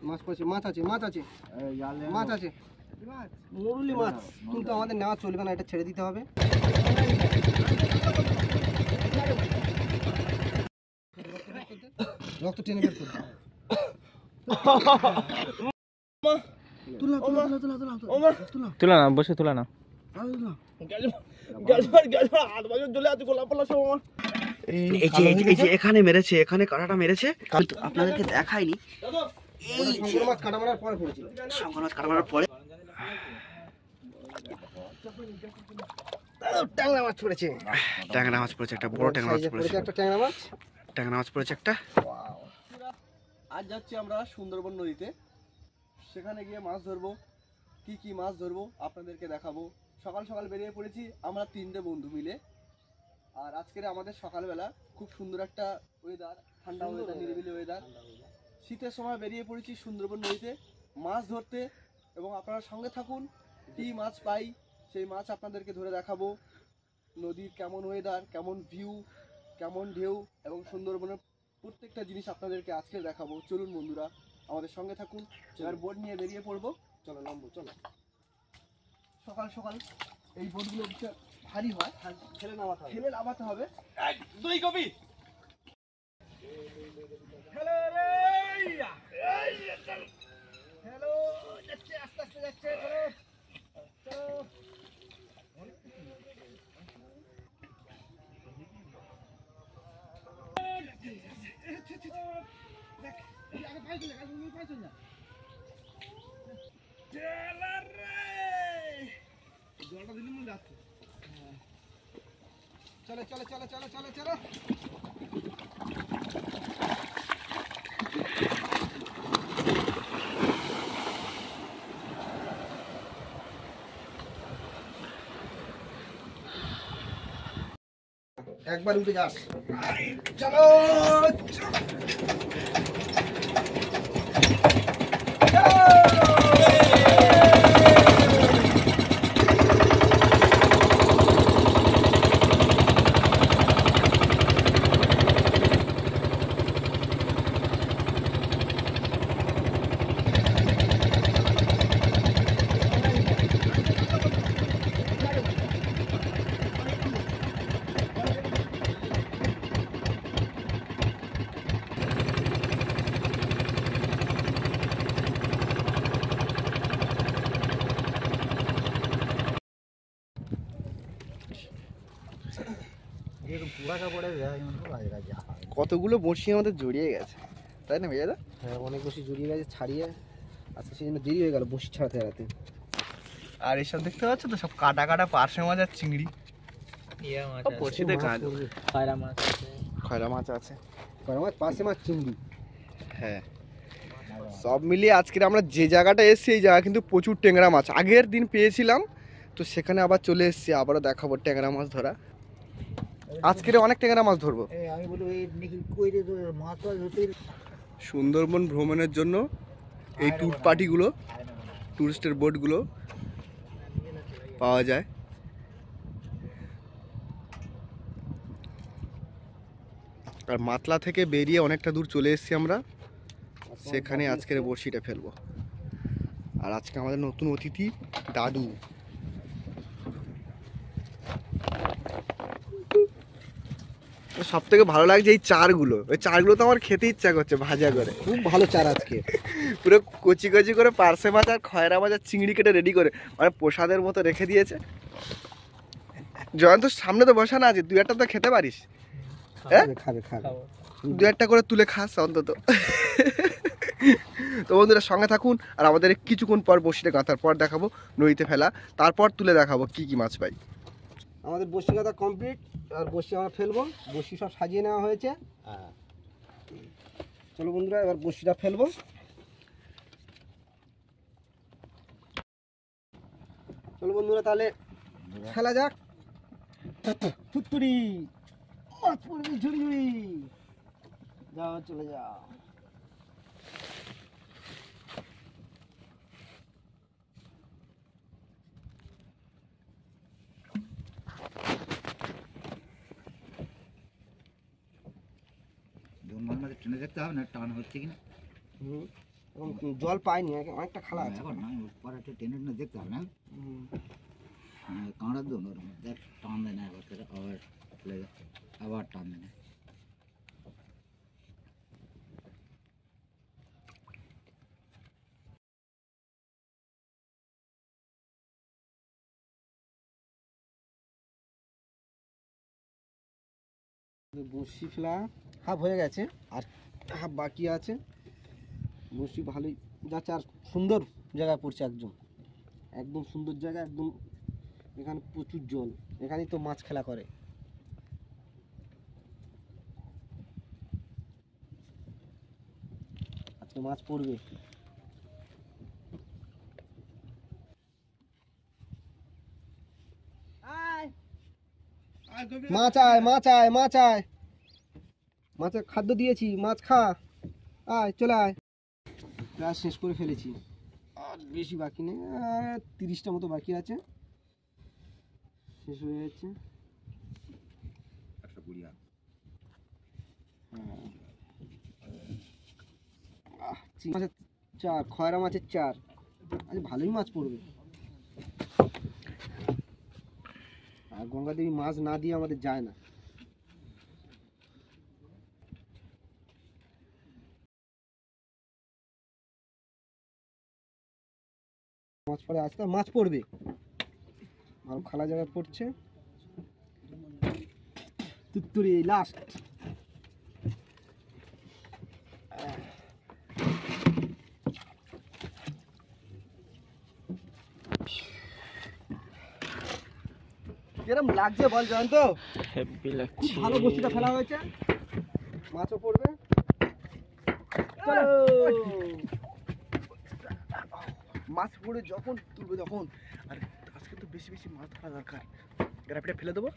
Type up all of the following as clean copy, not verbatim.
মাছ পড়েছে, মাছ আছে, মাছ আছে, মাছ আছে, মুরুলি মাছ। কিন্তু আমাদের নেওয়া চলবে না, এটা ছেড়ে দিতে হবে। রক্ত টেনে বের করতে হবে। তুলা না, বসে তুলা না। এখানে মেরেছে, এখানে কাঁটাটা মেরেছে, আপনাদেরকে দেখায়নি। শঙ্কর মাছ কাটা মারার পরে পড়েছিল। শঙ্কর মাছ কাটা মারার পরে ট্যাংরা মাছ পড়েছে। ট্যাংরা মাছ পড়েছে, একটা বড় ট্যাংরা মাছ পড়েছে, একটা ট্যাংরা মাছ। ট্যাংরা মাছ পড়েছে একটা। আজ যাচ্ছি আমরা সুন্দরবন নদীতে, সেখানে গিয়ে মাছ ধরবো। কি কি মাছ ধরবো আপনাদেরকে দেখাবো। সকাল সকাল বেরিয়ে পড়েছি আমরা 3টে বন্ধু মিলে। আর আজকের আমাদের সকালবেলা খুব সুন্দর একটা ওয়েদার, ঠান্ডা ওয়েদার, নিরিবিলি ওয়েদার। শীতের সময় বেরিয়ে পড়েছি সুন্দরবন নদীতে মাছ ধরতে, এবং আপনারা সঙ্গে থাকুন। কি মাছ পাই সেই মাছ আপনাদেরকে ধরে দেখাবো। নদীর কেমন ওয়েদার, কেমন ভিউ, কেমন ঢেউ, এবং সুন্দরবনের প্রত্যেকটা জিনিস আপনাদেরকে আজকে দেখাবো। চলুন বন্ধুরা, আমাদের সঙ্গে থাকুন। এবার বোট নিয়ে বেরিয়ে পড়বো। চলো নামবো, চলো। সকাল সকাল এই বোটগুলো ভারী হয়, ফেলে নামাতে হবে। দুই কপি হ্যালো, যাচ্ছে আস্তে আস্তে যাচ্ছে। চলো চলো চলো চলো চলো চলো চলো। একবার উঠে যাস। চলো কতগুলো বড়শি আমাদের জড়িয়ে গেছে, তাই না ভাইয়া? হ্যাঁ, অনেক বসি জড়িয়ে গেছে, ছাড়িয়ে আজকে সেই জন্য দেরি হয়ে গেল বসি ছাড়াতে ছাড়াতে। আর এসব দেখতে পাচ্ছ তো, সব কাটা কাটা পার্শে মাছ আর চিংড়ি। খয়রা মাছ, খয়রা মাছ আছে, খয়রা মাছ, পাশে মাছ, চিংড়ি। হ্যাঁ। সব মিলিয়ে আজকে আমরা যে জায়গাটা এসেছি, এই জায়গা কিন্তু প্রচুর ট্যাংরা মাছ। আগের দিন পেয়েছিলাম, তো সেখানে আবার চলে এসেছি, আবারও দেখাবো ট্যাংরা মাছ ধরা। আজকের অনেক ট্যাংরা মাছ ধরবো। সুন্দরবন ভ্রমণের জন্য এই ট্যুর পার্টিগুলো, টুরিস্টের বোটগুলো পাওয়া যায়। আর মাতলা থেকে বেরিয়ে অনেকটা দূর চলে এসেছি আমরা, সেখানে আজকের বড়শিটা ফেলবো। আর আজকে আমাদের নতুন অতিথি দাদু। সব থেকে ভালো লাগছে এই চারগুলো, ওই চারগুলো তো আমার খেতে ইচ্ছা করছে ভাজা করে। খুব ভালো চার আজকে, পুরো কচি কচি করে পার্শে মাছ আর খয়রা মাছ আর চিংড়ি কেটে রেডি করে, মানে প্রসাদের মতো রেখে দিয়েছে। জয়ন্ত সামনে তো বসানো আছে, 2-1টা তো খেতে পারিস। হ্যাঁ, খাবে খাবে, 2-1টা করে তুলে খাস অন্তত। তো বন্ধুরা সঙ্গে থাকুন, আর আমাদের কিছুক্ষণ পর বসিটা গাঁথার পর দেখাবো নদীতে ফেলা, তারপর তুলে দেখাবো কি কি মাছ পাই। আমাদের বসি গাঁথা কমপ্লিট, আর বসি আমরা ফেলবো। বসি সব সাজিয়ে নেওয়া হয়েছে। চলো বন্ধুরা, এবার বসিটা ফেলবো। চলো বন্ধুরা, তাহলে ফেলা যাক। থুত্তুরি মাছ পড়বি, ঝুড়ি ঝুড়ি, যাও চলে যাও। টেনে দেখতে হবে না টান হচ্ছে কিনা। এখন জল পাইনি, অনেকটা খালা আছে। এখন না পরে একটু টেনে টেনে দেখতে হবে না, কাঁড়া দোন ওর মধ্যে টান দেয় না, আবার আবার টান দেয় না। বড়শি ফেলা হাফ হয়ে গেছে, আর হাফ বাকি আছে। বড়শি ভালোই যাচ্ছে, আর সুন্দর জায়গায় পড়ছে, একদম একদম সুন্দর জায়গা, একদম এখানে প্রচুর জল, এখানেই তো মাছ খেলা করে। আজকে মাছ পড়বে। মাছ আয়, মাছ আয়, মাছ আয়, মাছের খাদ্য দিয়েছি, মাছ খা, আয় চলে আয়। প্রায় শেষ করে ফেলেছি, আর বেশি বাকি নেই, 30টা মতো বাকি আছে, শেষ হয়ে যাচ্ছে। 120 মাছের 4, খয়রা মাছের 4, আজ ভালোই মাছ পড়বে। আর গঙ্গা দেবী মাছ না দিয়ে আমাদের যায় না। মাছ পড়ে, আজকে মাছ পড়বে, আর খালা জায়গায় পড়ছে। তুত্তুরি লাস্ট। কিরম লাগছে বল জয়ন্ত? হেভি খুব লাগছে। ভালো বস্তিটা ফেলা হয়েছে, মাছও পড়বে। মাছ পড়ে যখন তুলবে তখন, আর আজকে তো বেশি বেশি মাছ ধরা দরকার। গ্রাফিটা ফেলে দেবো,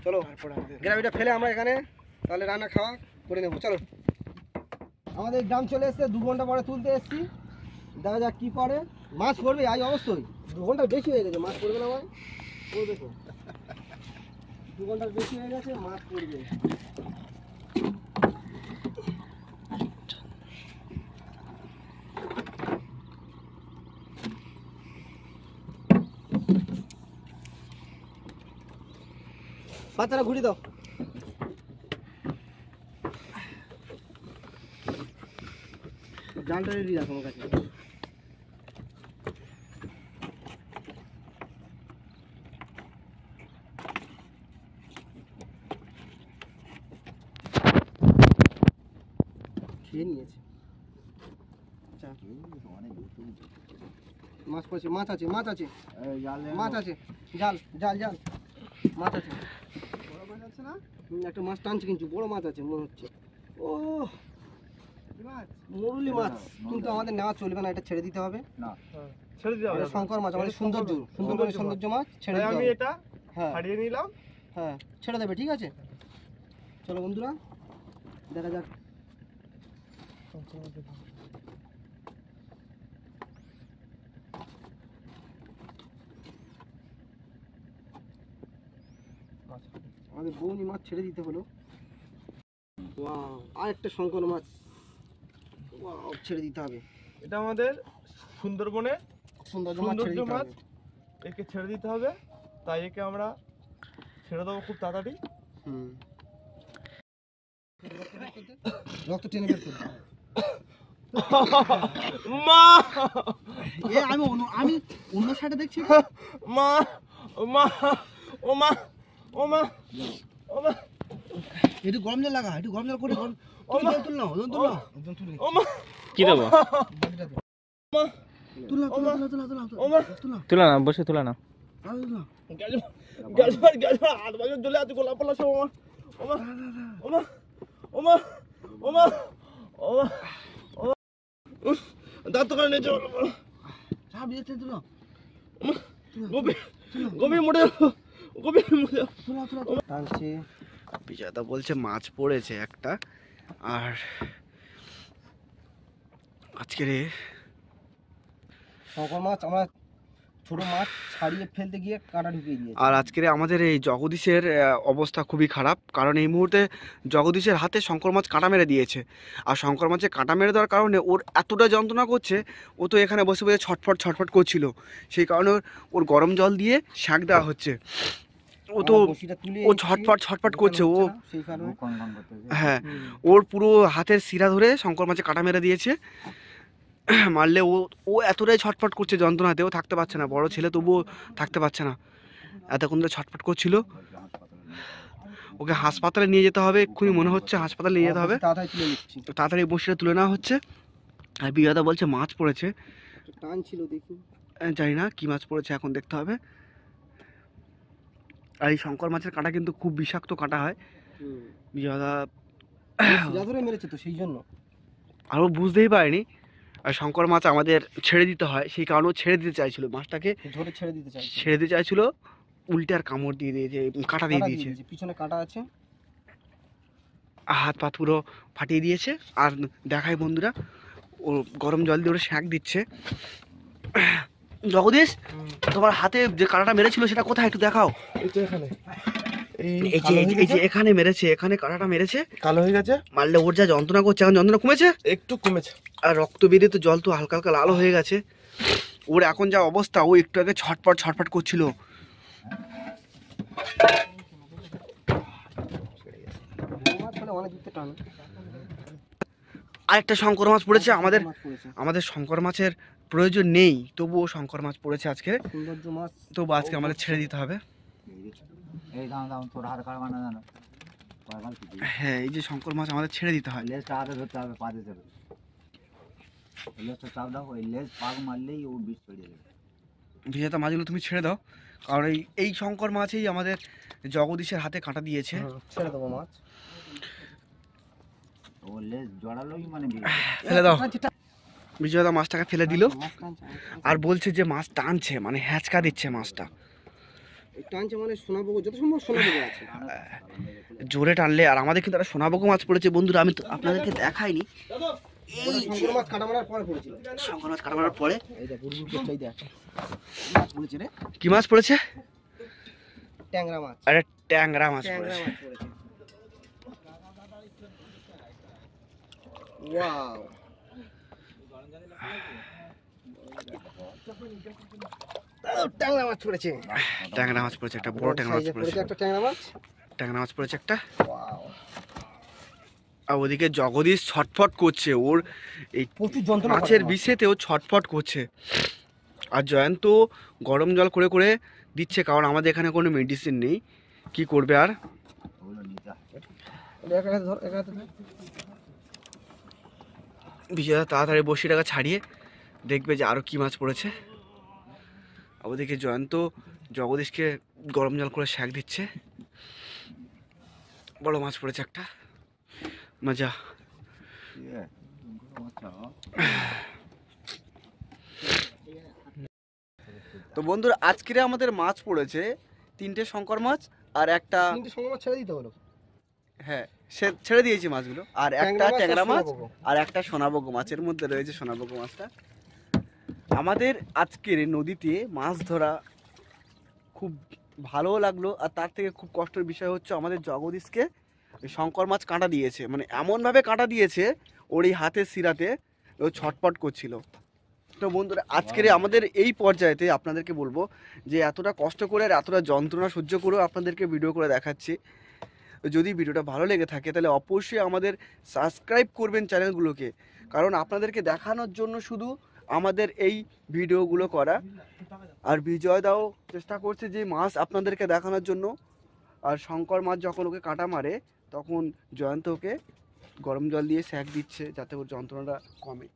চলো তারপর আমাদের গ্রাভিটা ফেলে আমরা এখানে তাহলে রান্না খাওয়া করে নেবো। চলো, আমাদের গ্রাম চলে এসছে, 2 ঘন্টা পরে তুলতে এসছি, দেখা যাক কি পড়ে। মাছ পড়বে আজ অবশ্যই, 2 ঘন্টা বেশি হয়ে গেছে, মাছ পড়বে না ভাই? পড়বে তো, 2 ঘন্টার বেশি হয়ে গেছে, মাছ পড়বে। বাচ্চারা ঘুরি দাও। জালটা রেডি রাখো আমার কাছে। খেয়ে নিয়েছে। আচ্ছা, মাছ পড়ছে, মাছ আছে, মাছ আছে, মাছ আছে, জাল জাল জাল, মাছ আছে। বড় মাছ আছে না? একটা মাছ টানছে, কিন্তু বড় মাছ আছে মনে হচ্ছে। ও মরুলি মাছ, কিন্তু আমাদের নেওয়া চলবে না, এটা ছেড়ে দিতে হবে। ছেড়ে দিতে হবে। এটা শঙ্কর মাছ, আমাদের সৌন্দর্য, সুন্দরবনের সৌন্দর্য মাছ, ছেড়ে দিতে আমি হবে। এটা হ্যাঁ ছাড়িয়ে নিলাম। হ্যাঁ, ছেড়ে দেবে, ঠিক আছে। চলো বন্ধুরা, দেখা যাক। আমাদের বৌনি মাছ ছেড়ে দিতে হলো। ওয়াও, আরেকটা শঙ্কর মাছ, ওয়াও, ছেড়ে দিতে হবে। এটা আমাদের সুন্দরবনের সৌন্দর্য মাছ ছেড়ে দিতে মাছ, হবে। একে ছেড়ে দিতে হবে, তাই একে আমরা ছেড়ে দেবো খুব তাড়াতাড়ি। হুম, রক্ত টেনে বের করতে হবে। মা আমি অন্য সাইডে দেখছি। মা মা ও মা ও মা ও মা একটু গরম জল লাগা, একটু গরম জল করে তুল না, তুল না, ও মা কি দেবো? মা তুল না, তুল না, তুল না, ও মা তুল না, তুলে না, বসে তুলে না। গ্যাস হাত বাজে চলে আছে, গোলাপ পালা সব। ও মা ও মা ও মা ও মা ও মা দাঁত করে নিয়েছে। সাপ দিয়েছে, তুল না, গভীর গভীর মোটে গভীর মোটে টানছে। বিজয়দা বলছে মাছ পড়েছে একটা, আর আজকের শঙ্কর মাছ আমরা ছোট মাছ ছাড়িয়ে ফেলতে গিয়ে কাঁটা ঢুকিয়ে দিয়েছে। আর আজকের আমাদের এই জগদীশের অবস্থা খুবই খারাপ, কারণ এই মুহূর্তে জগদীশের হাতে শঙ্কর মাছ কাঁটা মেরে দিয়েছে। আর শঙ্কর মাছে কাঁটা মেরে দেওয়ার কারণে ওর এতটা যন্ত্রণা করছে, ও তো এখানে বসে বসে ছটফট ছটফট করছিল, সেই কারণে ওর গরম জল দিয়ে শাঁক দেওয়া হচ্ছে। ও তো ও ছটফট ছটফট করছে ও, সেই কারণে হ্যাঁ ওর পুরো হাতের শিরা ধরে শঙ্কর মাছে কাঁটা মেরে দিয়েছে। মারলে ও ও এতটাই ছটফট করছে যন্ত্রণাতে, ও থাকতে পারছে না। বড় ছেলে তবুও থাকতে পারছে না, এতক্ষণ ধরে ছটফট করছিল। ওকে হাসপাতালে নিয়ে যেতে হবে এক্ষুনি, মনে হচ্ছে হাসপাতালে নিয়ে যেতে হবে। তাড়াতাড়ি তুলে নিচ্ছি। তাড়াতাড়ি বসিটা তুলে নেওয়া হচ্ছে। আর বিয়াদা বলছে মাছ পড়েছে, টান ছিল দেখি। জানি না কি মাছ পড়েছে, এখন দেখতে হবে। আর এই শঙ্কর মাছের কাঁটা কিন্তু খুব বিষাক্ত কাঁটা হয়। বিয়াদা ধরে মেরেছে তো, সেই জন্য। আর ও বুঝতেই পারেনি আর শঙ্কর মাছ আমাদের ছেড়ে দিতে হয়, সেই কারণেও ছেড়ে দিতে চাইছিল মাছটাকে, ধরে ছেড়ে দিতে চাই। ছেড়ে দিতে চাইছিল, উল্টে আর কামড় দিয়ে দিয়েছে, কাঁটা দিয়ে দিয়েছে। পিছনে কাঁটা আছে, হাত পা পুরো ফাটিয়ে দিয়েছে। আর দেখায় বন্ধুরা, ও গরম জল দিয়ে ওরা শাঁক দিচ্ছে। জগদীশ, তোমার হাতে যে কাঁটাটা মেরেছিল সেটা কোথায় একটু দেখাও। এই তো এখানে, এই যে এখানে মেরেছে, এখানে কাঁটাটা মেরেছে, কালো হয়ে গেছে। মারলে ওর যা যন্ত্রণা করছে, এখন যন্ত্রণা কমেছে, একটু কমেছে। আর রক্ত বেরিয়ে তো জল তো হালকা হালকা লাল হয়ে গেছে। ওর এখন যা অবস্থা, ও একটু আগে ছটফট ছটফট করছিল। অনেক দূর টান। আরেকটা শঙ্কর মাছ পড়েছে। আমাদের মাছ পড়েছে। আমাদের শঙ্কর মাছের প্রয়োজন নেই, তবুও শঙ্কর মাছ পড়েছে আজকে, সৌন্দর্য মাছ। তবু আজকে আমাদের ছেড়ে দিতে হবে। এই দাম দাম তোর হাত কাড়বা না জানো, হ্যাঁ, এই যে শঙ্কর মাছ আমাদের ছেড়ে দিতে হয়। লেজটা হাতে ধরতে হবে, পাতে ধরে লেজটা চাপ দাও, ওই লেজ পাক মারলেই ও বিষ ছড়িয়ে দেবে। ভিজাতা মাছগুলো তুমি ছেড়ে দাও, কারণ এই শঙ্কর মাছই আমাদের জগদীশের হাতে কাঁটা দিয়েছে। ছেড়ে দেবো মাছ। ও লেজ জড়ালোই মানে বিষ। ফেলে দাও। বিজয়দা মাছটাকে ফেলে দিল, মাছ টানছে। আর বলছে যে মাছ টানছে, মানে হ্যাঁচকা দিচ্ছে মাছটা। টানছে মানে সোনাবগো, যত সম্ভব সোনাবগো আছে। জোরে টানলে। আর আমাদের কিন্তু একটা সোনাবগো মাছ পড়েছে বন্ধুরা, আমি তো আপনাদেরকে দেখাইনি। এই শঙ্কর মাছ কাটা মারার পরে পড়েছিল। শঙ্কর মাছ কাটা মারার পরে এই দেখ বুলবুল করছে, এই দেখ মাছ পড়েছে রে। কি মাছ পড়েছে? ট্যাংরা মাছ। আরে ট্যাংরা মাছ ট্যাংরা পড়েছে। মাছ পড়েছে। ওয়াও, ট্যাংরা মাছ পড়েছে। ট্যাংরা মাছ পড়েছে, একটা বড় ট্যাংরা মাছ পড়েছে। একটা ট্যাংরা মাছ। ট্যাংরা মাছ পড়েছে একটা। ওয়াও, আর ওদিকে জগদীশ ছটফট করছে, ওর এই প্রচুর যন্ত্রণা মাছের বিষেতেও ছটফট করছে। আর জয়ন্ত গরম জল করে করে দিচ্ছে, কারণ আমাদের এখানে কোনো মেডিসিন নেই, কি করবে আর। ওগুলো নিতে হয়। এক হাতে ধর, এক হাতে ধর। বিজয়দা তাড়াতাড়ি বসিটাকে ছাড়িয়ে দেখবে যে আরও কী মাছ পড়েছে। আর ওদিকে জয়ন্ত জগদীশকে গরম জল করে শাঁক দিচ্ছে। বড় মাছ পড়েছে একটা, মজা। তো বন্ধুরা, আজকের আমাদের মাছ পড়েছে 3টে শঙ্কর মাছ আর একটা, 3টে শঙ্কর মাছ ছেড়ে দিতে হলো। হ্যাঁ সে ছেড়ে দিয়েছি মাছগুলো, আর একটা ট্যাংরা মাছ সোনাবগো। আর একটা সোনাবগো। মাছের মধ্যে রয়েছে সোনাবগো মাছটা। আমাদের আজকের নদীতে মাছ ধরা খুব ভালোও লাগলো, আর তার থেকে খুব কষ্টের বিষয় হচ্ছে আমাদের জগদীশকে ওই শঙ্কর মাছ কাঁটা দিয়েছে, মানে এমনভাবে কাঁটা দিয়েছে ওর এই হাতের শিরাতে, ও ছটপট করছিল। তো বন্ধুরা, আজকের আমাদের এই পর্যায়েতে আপনাদেরকে বলবো যে এতটা কষ্ট করে আর এতটা যন্ত্রণা সহ্য করেও আপনাদেরকে ভিডিও করে দেখাচ্ছি। যদি ভিডিওটা ভালো লেগে থাকে তাহলে অবশ্যই আমাদের সাবস্ক্রাইব করবেন চ্যানেলগুলোকে, কারণ আপনাদেরকে দেখানোর জন্য শুধু আমাদের এই ভিডিওগুলো করা। আর বিজয়দাও চেষ্টা করছে যে মাছ আপনাদেরকে দেখানোর জন্য। আর শঙ্কর মাছ যখন ওকে কাটা মারে তখন জয়ন্ত ওকে গরম জল দিয়ে শাঁক দিচ্ছে, যাতে ওর যন্ত্রণাটা কমে।